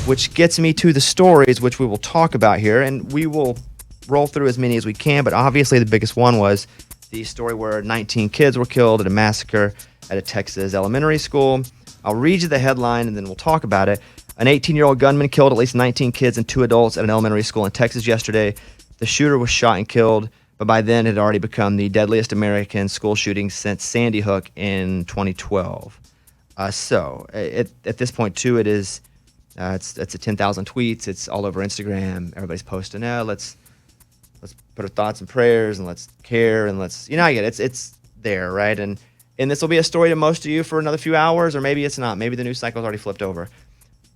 which gets me to the stories, which we will talk about here, and we will roll through as many as we can, but obviously the biggest one was the story where 19 kids were killed at a massacre at a Texas elementary school. I'll read you the headline, and then we'll talk about it. An 18-year-old gunman killed at least 19 kids and 2 adults at an elementary school in Texas yesterday. The shooter was shot and killed, but by then it had already become the deadliest American school shooting since Sandy Hook in 2012. So at this point, too, it's at 10,000 tweets. It's all over Instagram. Everybody's posting, let's put our thoughts and prayers, and let's care, and let's, I get it. It's there, right? And this will be a story to most of you for another few hours, or maybe it's not. Maybe the news cycle's already flipped over.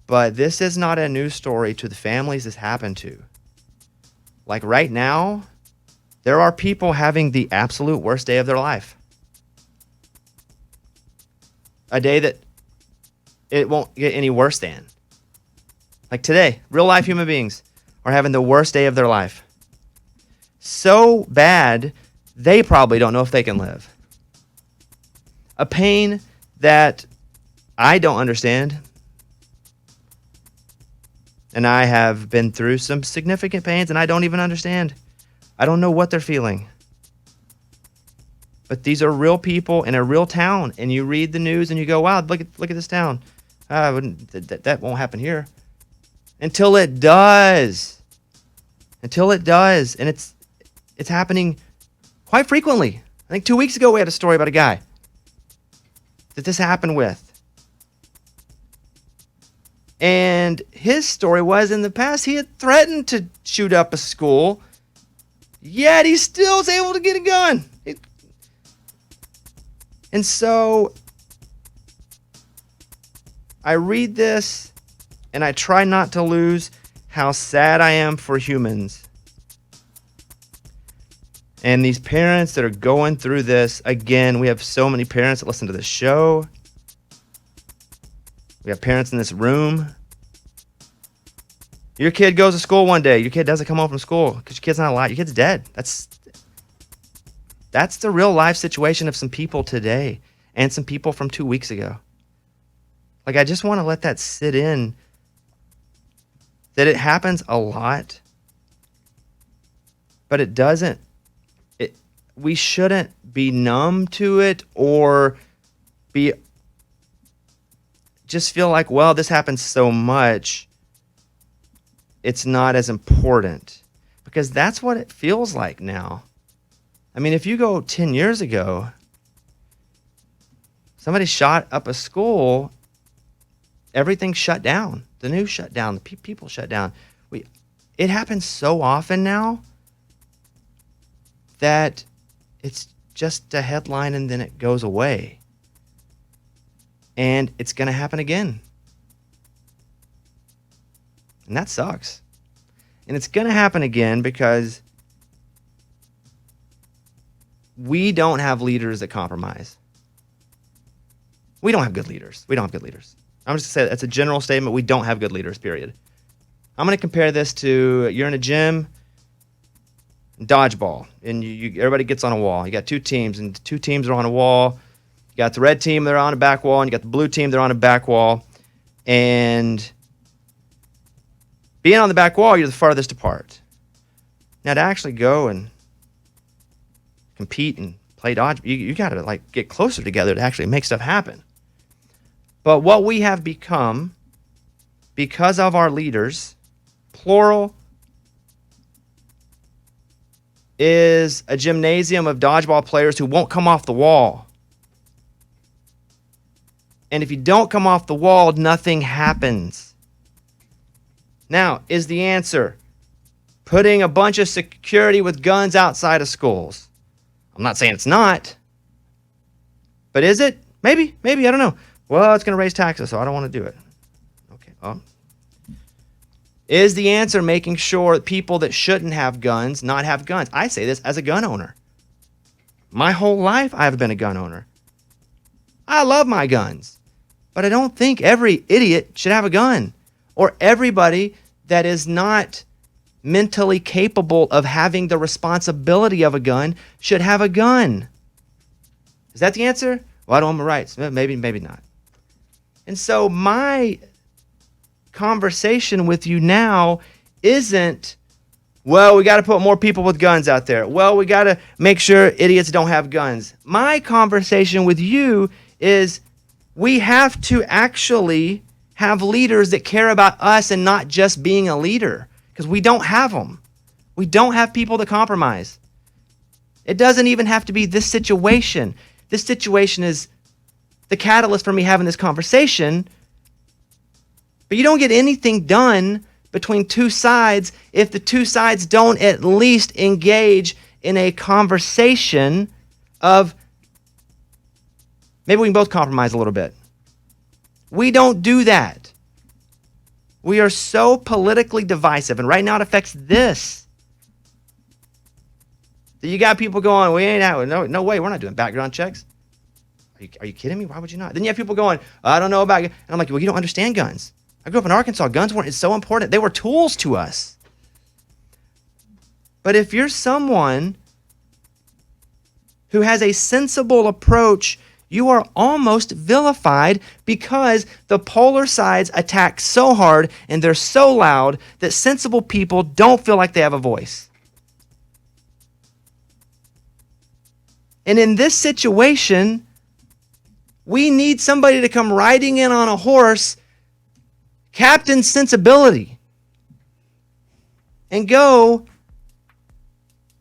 But this is not a news story to the families this happened to. Like right now, there are people having the absolute worst day of their life. A day that it won't get any worse than. Like today, real life human beings are having the worst day of their life. So bad, they probably don't know if they can live. A pain that I don't understand. And I have been through some significant pains, and I don't even understand. I don't know what they're feeling. But these are real people in a real town, and you read the news and you go, wow, look at this town. That won't happen here. Until it does. Until it does. And it's happening quite frequently. I think 2 weeks ago we had a story about a guy that this happened with. And his story was, in the past, he had threatened to shoot up a school, yet he still was able to get a gun. And so I read this, and I try not to lose how sad I am for humans. And these parents that are going through this, again, we have so many parents that listen to this show. We have parents in this room. Your kid goes to school one day. Your kid doesn't come home from school because your kid's not alive. Your kid's dead. That's the real life situation of some people today and some people from 2 weeks ago. Like, I just want to let that sit in, that it happens a lot, but it doesn't. We shouldn't be numb to it or just feel like, well, this happens so much, it's not as important. Because that's what it feels like now. I mean, if you go 10 years ago, somebody shot up a school, everything shut down. The news shut down. The people shut down. It happens so often now that it's just a headline and then it goes away. And it's going to happen again. And that sucks. And it's going to happen again because we don't have leaders that compromise. We don't have good leaders. I'm just going to say that's a general statement. We don't have good leaders, period. I'm going to compare this to, you're in a gym, dodgeball, and everybody gets on a wall. You got 2 teams, and 2 teams are on a wall. You got the red team, they're on a back wall, and you got the blue team, they're on a back wall. And being on the back wall, you're the farthest apart. Now, to actually go and compete and play dodgeball, you got to get closer together to actually make stuff happen. But what we have become, because of our leaders, plural, is a gymnasium of dodgeball players who won't come off the wall. And if you don't come off the wall, nothing happens. Now, is the answer putting a bunch of security with guns outside of schools? I'm not saying it's not. But is it? Maybe, I don't know. Well, it's going to raise taxes, so I don't want to do it. Okay. Is the answer making sure that people that shouldn't have guns not have guns? I say this as a gun owner. My whole life, I've been a gun owner. I love my guns. But I don't think every idiot should have a gun. Or everybody that is not mentally capable of having the responsibility of a gun should have a gun. Is that the answer? Well, I don't have my rights. Maybe not. And so my conversation with you now isn't, well, we got to put more people with guns out there. Well, we got to make sure idiots don't have guns. My conversation with you is we have to actually have leaders that care about us and not just being a leader, because we don't have them. We don't have people to compromise. It doesn't even have to be this situation. This situation is the catalyst for me having this conversation, but you don't get anything done between two sides if the two sides don't at least engage in a conversation of maybe we can both compromise a little bit. We don't do that. We are so politically divisive, and right now it affects this. You got people going, we ain't out. No way, we're not doing background checks. Are you kidding me? Why would you not? Then you have people going, I don't know about it. And I'm like, well, you don't understand guns. I grew up in Arkansas. Guns weren't so important. They were tools to us. But if you're someone who has a sensible approach, you are almost vilified because the polar sides attack so hard and they're so loud that sensible people don't feel like they have a voice. And in this situation, we need somebody to come riding in on a horse, Captain Sensibility, and go,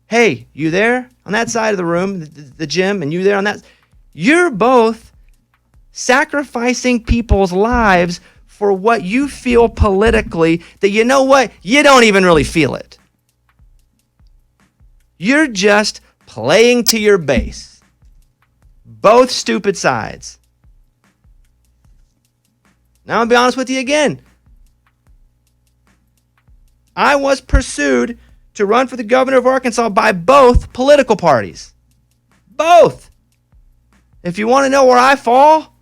hey, you there on that side of the room, the gym, and you there on that. You're both sacrificing people's lives for what you feel politically that, you know what, you don't even really feel it. You're just playing to your base. Both stupid sides. Now, I'm going to be honest with you again. I was pursued to run for the governor of Arkansas by both political parties. Both. If you want to know where I fall,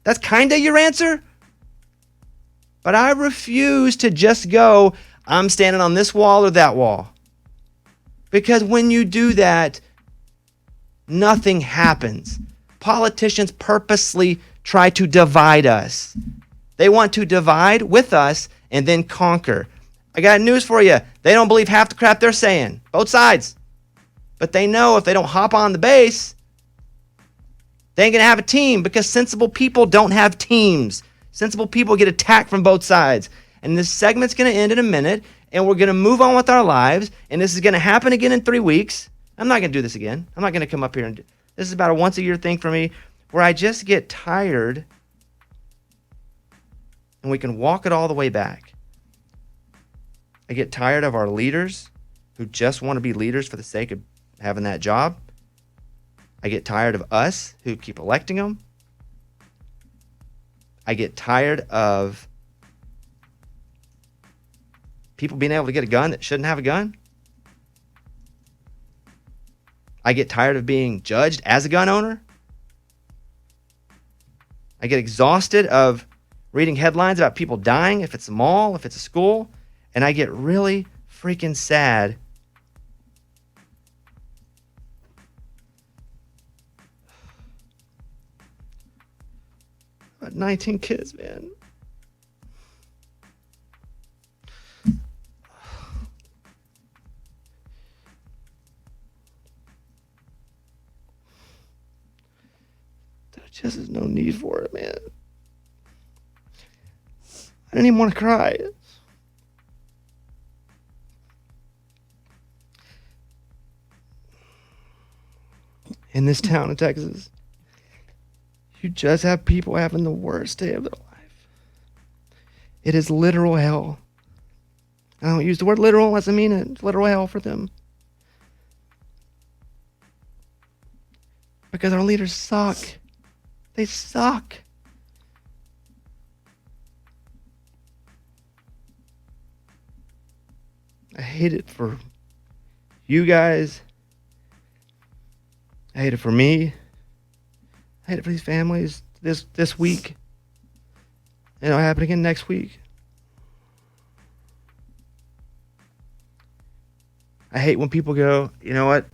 that's kind of your answer. But I refuse to just go, I'm standing on this wall or that wall. Because when you do that, nothing happens. Politicians purposely try to divide us. They want to divide with us and then conquer. I got news for you. They don't believe half the crap they're saying. Both sides. But they know if they don't hop on the base, they ain't going to have a team, because sensible people don't have teams. Sensible people get attacked from both sides. And this segment's going to end in a minute, and we're going to move on with our lives, and this is going to happen again in 3 weeks. I'm not going to do this again. I'm not going to come up here and this is about a once-a-year thing for me, where I just get tired, and we can walk it all the way back. I get tired of our leaders who just want to be leaders for the sake of having that job. I get tired of us who keep electing them. I get tired of people being able to get a gun that shouldn't have a gun. I get tired of being judged as a gun owner. I get exhausted of reading headlines about people dying, if it's a mall, if it's a school, and I get really freaking sad about 19 kids, man. There just is no need for it, man. I didn't even want to cry. In this town in Texas, you just have people having the worst day of their life. It is literal hell. I don't use the word literal unless I mean it. It's literal hell for them. Because our leaders suck. They suck. I hate it for you guys. I hate it for me. I hate it for these families this week. And it'll happen again next week. I hate when people go, you know what?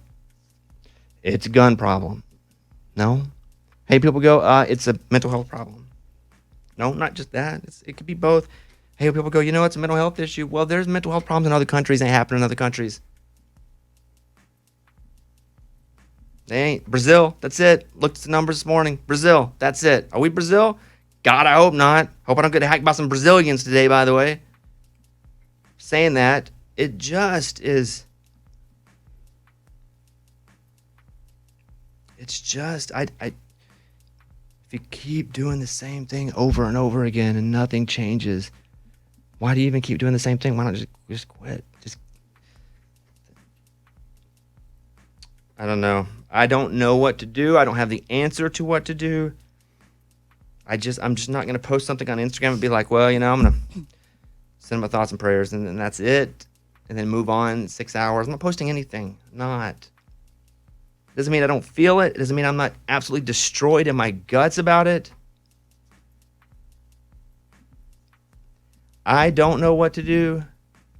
It's a gun problem. No. I hate people go, it's a mental health problem. No, not just that. It could be both. Hey, people go, it's a mental health issue. Well, there's mental health problems in other countries. They happen in other countries. They ain't. Brazil, that's it. Looked at the numbers this morning. Brazil, that's it. Are we Brazil? God, I hope not. Hope I don't get hacked by some Brazilians today, by the way. Saying that, it just is. It's just, if you keep doing the same thing over and over again and nothing changes, why do you even keep doing the same thing? Why not just quit? I don't know. I don't know what to do. I don't have the answer to what to do. I'm just not going to post something on Instagram and be like, well, I'm going to send my thoughts and prayers and that's it. And then move on 6 hours. I'm not posting anything. Not. Doesn't mean I don't feel it. It doesn't mean I'm not absolutely destroyed in my guts about it. I don't know what to do.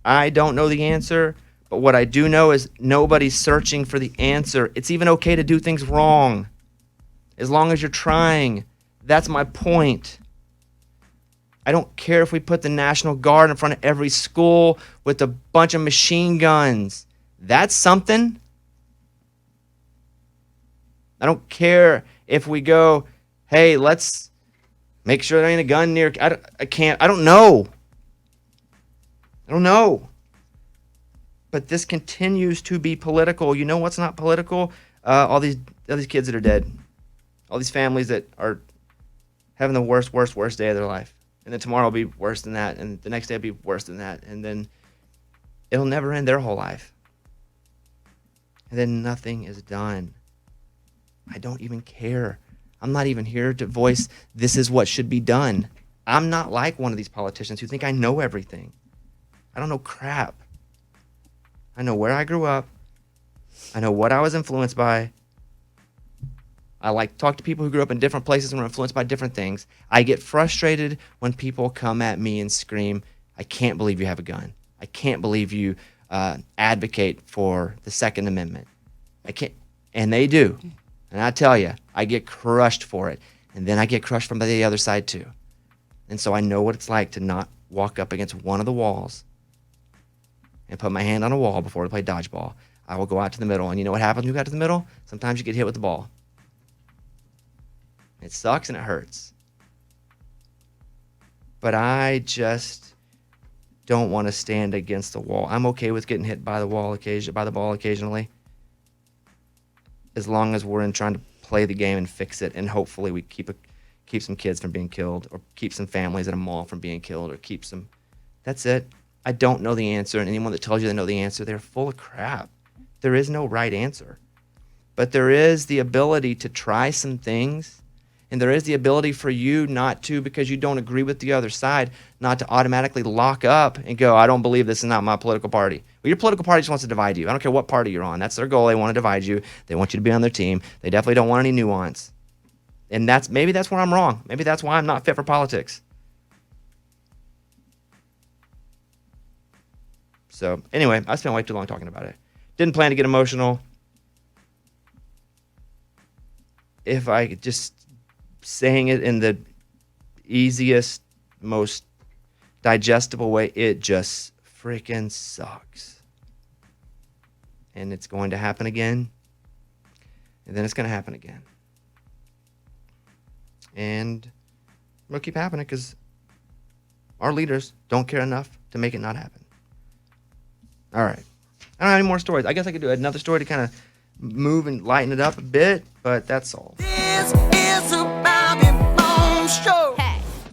I don't know the answer. But what I do know is nobody's searching for the answer. It's even okay to do things wrong, as long as you're trying. That's my point. I don't care if we put the National Guard in front of every school with a bunch of machine guns. That's something. I don't care if we go, hey, let's make sure there ain't a gun near. I don't know. I don't know. But this continues to be political. You know what's not political? All these kids that are dead. All these families that are having the worst day of their life. And then tomorrow will be worse than that. And the next day will be worse than that. And then it'll never end their whole life. And then nothing is done. I don't even care. I'm not even here to voice this is what should be done. I'm not like one of these politicians who think I know everything. I don't know crap. I know where I grew up. I know what I was influenced by. I like to talk to people who grew up in different places and were influenced by different things. I get frustrated when people come at me and scream, I can't believe you have a gun. I can't believe you advocate for the Second Amendment. I can't. And they do. And I tell you, I get crushed for it. And then I get crushed from the other side too. And so I know what it's like to not walk up against one of the walls and put my hand on a wall before we play dodgeball. I will go out to the middle. And you know what happens when you go out to the middle? Sometimes you get hit with the ball. It sucks and it hurts. But I just don't want to stand against the wall. I'm okay with getting hit by the ball occasionally, as long as we're in trying to play the game and fix it, and hopefully we keep some kids from being killed, or keep some families at a mall from being killed, or keep some. That's it. I don't know the answer, and anyone that tells you they know the answer, they're full of crap. There is no right answer. But there is the ability to try some things, and there is the ability for you not to, because you don't agree with the other side, not to automatically lock up and go, I don't believe this is not my political party. Well, your political party just wants to divide you. I don't care what party you're on. That's their goal. They want to divide you. They want you to be on their team. They definitely don't want any nuance. And maybe that's where I'm wrong. Maybe that's why I'm not fit for politics. So anyway, I spent way too long talking about it. Didn't plan to get emotional. If I could just saying it in the easiest, most digestible way, it just freaking sucks. And it's going to happen again. And then it's going to happen again. And it'll keep happening because our leaders don't care enough to make it not happen. All right. I don't have any more stories. I guess I could do another story to kind of move and lighten it up a bit, but that's all.